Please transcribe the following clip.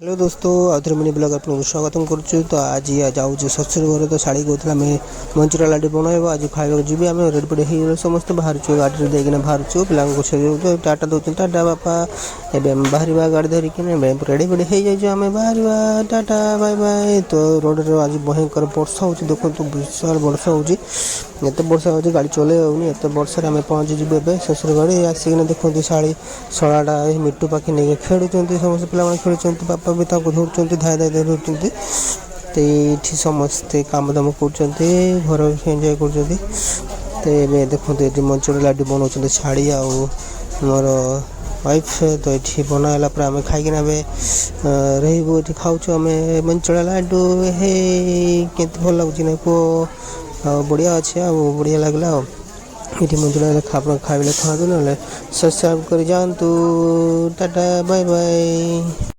Hello दोस्तों आउथरे mini blog आपको स्वागतम करुँ। तो आज जाऊँ ससुर घर तो शाड़ी कहते मंचूरा लाडी बनब आज खाइबा जी आम रेड पेड हो समस्त बाहर गाड़ी देना बाहर पिला छेड़ टाटा दौर टाटा बापा एवं बाहर गाड़ी धरिकी रेडी पेड हो जाए बाहर टाटा बाय बाय। तो रोड रे आज भयंकर वर्षा हो देखो विशाल वर्षा होते वर्षा हो गाड़ी चले होनी एत वर्षा आम पहुँची जी ए ससुर घर आसिक देखते शाड़ी शलाटा मिट्टू पाखे नहीं खेलुं समस्त पिला खेलुं बापा भी धरुं धाए धाए धरुं तो ये समस्ते काम दाम कर घर एंजय कर देखो ये मंचूरा लाडी बनाऊँ छाड़ी आ मोर वाइफ तो ये बनाला पर आम खाइकिन रही खाऊ आम मंचूरा लाडू हे के भल लगुच ना पुओ बढ़िया अच्छे आ बढ़िया लगला ये मंचूरा खाइले खातु ना सब्सक्राइब कर जातु टाटा बाय बाय।